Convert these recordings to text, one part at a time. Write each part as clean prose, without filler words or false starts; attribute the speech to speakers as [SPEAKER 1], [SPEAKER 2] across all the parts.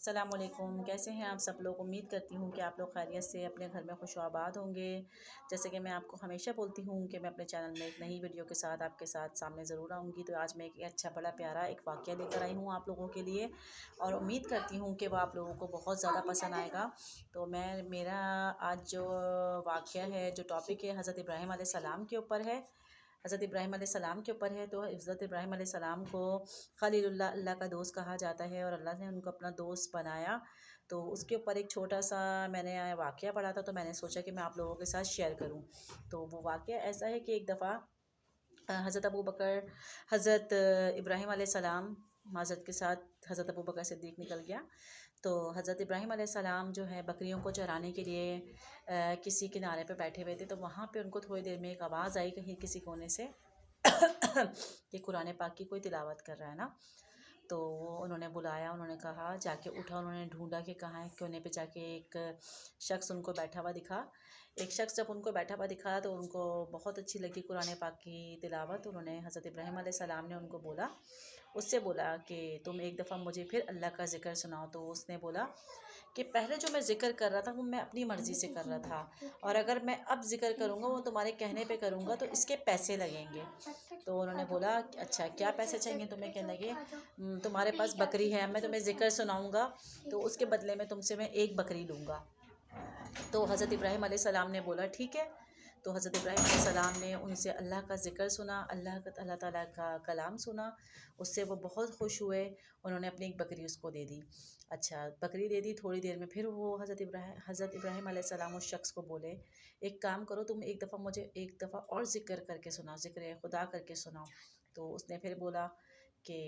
[SPEAKER 1] السلام علیکم، کیسے ہیں آپ سب لوگ؟ امید کرتی ہوں کہ آپ لوگ خیریت سے اپنے گھر میں خوش و آباد ہوں گے۔ جیسے کہ میں آپ کو ہمیشہ بولتی ہوں کہ میں اپنے چینل میں ایک نئی ویڈیو کے ساتھ آپ کے ساتھ سامنے ضرور آؤں گی۔ تو آج میں ایک اچھا بڑا پیارا ایک واقعہ لے کر آئی ہوں آپ لوگوں کے لیے، اور امید کرتی ہوں کہ وہ آپ لوگوں کو بہت زیادہ پسند آئے گا۔ تو میرا آج جو واقعہ ہے، جو ٹاپک ہے، حضرت ابراہیم علیہ السلام کے اوپر ہے۔ حضرت ابراہیم علیہ السلام کے اوپر ہے۔ تو حضرت ابراہیم علیہ السلام کو خلیل اللہ، اللہ کا دوست کہا جاتا ہے، اور اللہ نے ان کو اپنا دوست بنایا۔ تو اس کے اوپر ایک چھوٹا سا میں نے واقعہ پڑھا تھا، تو میں نے سوچا کہ میں آپ لوگوں کے ساتھ شیئر کروں۔ تو وہ واقعہ ایسا ہے کہ ایک دفعہ حضرت ابوبکر، حضرت ابراہیم علیہ السلام معذرت کے ساتھ حضرت ابوبکر صدیق نکل گیا۔ تو حضرت ابراہیم علیہ السلام جو ہے بکریوں کو چرانے کے لیے کسی کنارے پہ بیٹھے ہوئے تھے۔ تو وہاں پہ ان کو تھوڑی دیر میں ایک آواز آئی کہیں کسی کونے سے کہ قرآن پاک کی کوئی تلاوت کر رہا ہے نا۔ تو وہ انہوں نے بلایا، انہوں نے کہا، جا کے اٹھا، انہوں نے ڈھونڈا کہ کہاں ہے، کونے پہ جا کے ایک شخص ان کو بیٹھا ہوا دکھا۔ ایک شخص جب ان کو بیٹھا ہوا دکھا تو ان کو بہت اچھی لگی قرآن پاک کی تلاوت۔ انہوں نے حضرت ابراہیم علیہ السلام نے ان کو بولا، اس سے بولا کہ تم ایک دفعہ مجھے پھر اللہ کا ذکر سناؤ۔ تو اس نے بولا کہ پہلے جو میں ذکر کر رہا تھا وہ میں اپنی مرضی سے کر رہا تھا، اور اگر میں اب ذکر کروں گا وہ تمہارے کہنے پہ کروں گا تو اس کے پیسے لگیں گے۔ تو انہوں نے بولا اچھا کیا پیسے چاہیے تمہیں؟ کہنے لگے تمہارے پاس بکری ہے، میں تمہیں ذکر سناؤں گا تو اس کے بدلے میں تم سے میں ایک بکری لوں گا۔ تو حضرت ابراہیم علیہ السلام نے بولا ٹھیک ہے۔ تو حضرت ابراہیم علیہ السلام نے ان سے اللہ کا ذکر سنا، اللہ تعالیٰ کا کلام سنا۔ اس سے وہ بہت خوش ہوئے، انہوں نے اپنی ایک بکری اس کو دے دی۔ اچھا بکری دے دی، تھوڑی دیر میں پھر وہ حضرت ابراہیم علیہ السلام اس شخص کو بولے ایک کام کرو، تم ایک دفعہ مجھے ایک دفعہ اور ذکر کر کے سناؤ، ذکر خدا کر کے سناؤ۔ تو اس نے پھر بولا کہ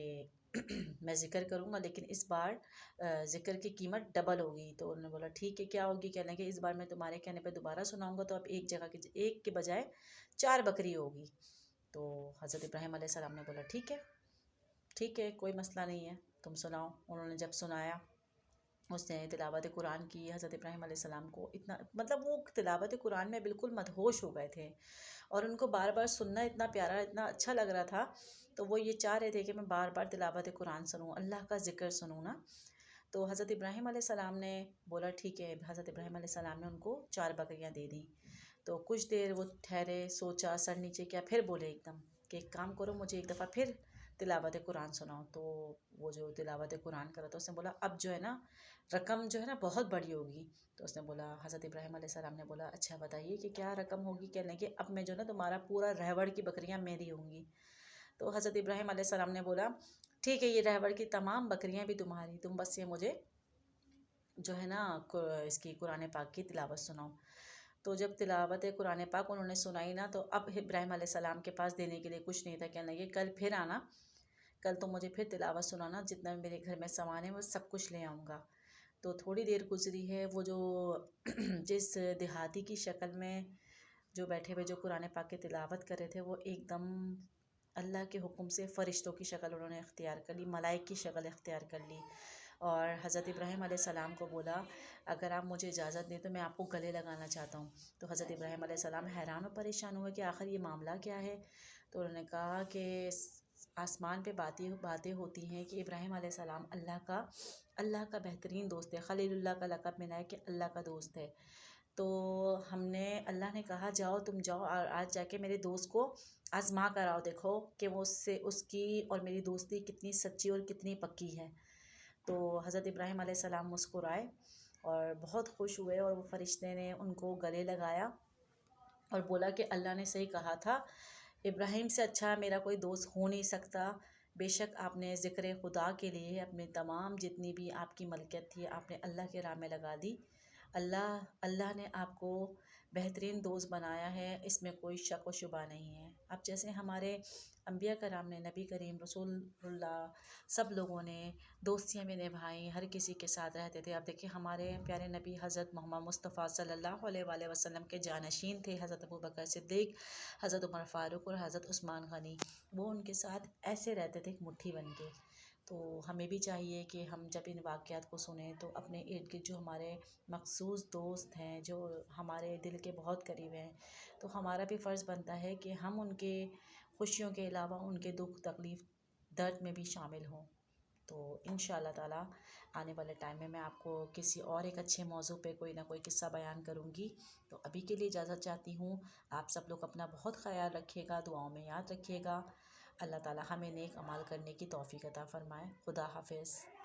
[SPEAKER 1] میں ذکر کروں گا لیکن اس بار ذکر کی قیمت ڈبل ہوگی۔ تو انہوں نے بولا ٹھیک ہے کیا ہوگی؟ کہنے کہ اس بار میں تمہارے کہنے پہ دوبارہ سناؤں گا تو اب ایک کے بجائے 4 بکری ہوگی۔ تو حضرت ابراہیم علیہ السلام نے بولا ٹھیک ہے کوئی مسئلہ نہیں ہے، تم سناؤ۔ انہوں نے جب سنایا، اس نے تلاوت قرآن کی، حضرت ابراہیم علیہ السلام کو اتنا مطلب وہ تلاوت قرآن میں بالکل مدہوش ہو گئے تھے، اور ان کو بار بار سننا اتنا پیارا، اتنا اچھا لگ رہا تھا۔ تو وہ یہ چاہ رہے تھے کہ میں بار بار تلاوت قرآن سنوں، اللہ کا ذکر سنوں نا۔ تو حضرت ابراہیم علیہ السلام نے بولا ٹھیک ہے۔ حضرت ابراہیم علیہ السلام نے ان کو 4 بکریاں دے دیں۔ تو کچھ دیر وہ ٹھہرے، سوچا، سر نیچے کیا، پھر بولے ایک دم کہ ایک کام کرو مجھے ایک دفعہ پھر تلاوت قرآن سناؤ۔ تو وہ جو تلاوت قرآن کرا تو اس نے بولا اب جو ہے نا رقم جو ہے نا بہت بڑی ہوگی۔ تو اس نے بولا، حضرت ابراہیم علیہ السلام نے بولا اچھا بتائیے کہ کیا رقم ہوگی؟ کہنے کہ اب میں جو ہے نا تمہارا پورا رہوڑ کی بکریاں میری ہوں گی۔ تو حضرت ابراہیم علیہ السلام نے بولا ٹھیک ہے یہ رہوڑ کی تمام بکریاں بھی تمہاری، تم بس یہ مجھے جو ہے نا اس کی قرآن پاک کی تلاوت سناؤ۔ تو جب تلاوت قرآن پاک انہوں نے سنائی نا، تو اب ابراہیم علیہ السلام کے پاس دینے کے لیے کچھ نہیں تھا۔ کہنے لگے کل پھر آنا، کل تو مجھے پھر تلاوت سنانا، جتنا میرے گھر میں سامان ہے وہ سب کچھ لے آؤں گا۔ تو تھوڑی دیر گزری ہے، وہ جو جس دیہاتی کی شکل میں جو بیٹھے ہوئے جو قرآن پاک کی تلاوت کر رہے تھے، وہ ایک دم اللہ کے حکم سے فرشتوں کی شکل انہوں نے اختیار کر لی، ملائک کی شکل اختیار کر لی، اور حضرت ابراہیم علیہ السلام کو بولا اگر آپ مجھے اجازت دیں تو میں آپ کو گلے لگانا چاہتا ہوں۔ تو حضرت ابراہیم علیہ السلام حیران و پریشان ہوئے کہ آخر یہ معاملہ کیا ہے۔ تو انہوں نے کہا کہ آسمان پہ باتیں ہوتی ہیں کہ ابراہیم علیہ السلام اللہ کا بہترین دوست ہے، خلیل اللہ کا لقب ملا ہے کہ اللہ کا دوست ہے۔ تو اللہ نے کہا جاؤ تم جاؤ اور آج جا کے میرے دوست کو آزما کر آؤ، دیکھو کہ وہ اس کی اور میری دوستی کتنی سچی اور کتنی پکی ہے۔ تو حضرت ابراہیم علیہ السلام مسکرائے اور بہت خوش ہوئے، اور وہ فرشتے نے ان کو گلے لگایا اور بولا کہ اللہ نے صحیح کہا تھا، ابراہیم سے اچھا میرا کوئی دوست ہو نہیں سکتا۔ بے شک آپ نے ذکر خدا کے لیے اپنے تمام جتنی بھی آپ کی ملکیت تھی آپ نے اللہ کے راہ میں لگا دی۔ اللہ نے آپ کو بہترین دوست بنایا ہے، اس میں کوئی شک و شبہ نہیں ہے۔ اب جیسے ہمارے انبیاء کرام نے، نبی کریم رسول اللہ سب لوگوں نے دوستیاں بھی نبھائیں، ہر کسی کے ساتھ رہتے تھے۔ اب دیکھیں ہمارے پیارے نبی حضرت محمد مصطفیٰ صلی اللہ علیہ وآلہ وسلم کے جانشین تھے حضرت ابوبکر صدیق، حضرت عمر فاروق اور حضرت عثمان غنی، وہ ان کے ساتھ ایسے رہتے تھے ایک مٹھی بن کے۔ تو ہمیں بھی چاہیے کہ ہم جب ان واقعات کو سنیں تو اپنے ارد گرد جو ہمارے مخصوص دوست ہیں، جو ہمارے دل کے بہت قریب ہیں، تو ہمارا بھی فرض بنتا ہے کہ ہم ان کے خوشیوں کے علاوہ ان کے دکھ تکلیف درد میں بھی شامل ہوں۔ تو انشاءاللہ تعالیٰ آنے والے ٹائم میں آپ کو کسی اور ایک اچھے موضوع پہ کوئی نہ کوئی قصہ بیان کروں گی. تو ابھی کے لیے اجازت چاہتی ہوں. آپ سب لوگ اپنا بہت خیال رکھیے گا، دعاؤں میں یاد رکھیے گا. اللہ تعالیٰ ہمیں نیک اعمال کرنے کی توفیق عطا فرمائے. خدا حافظ.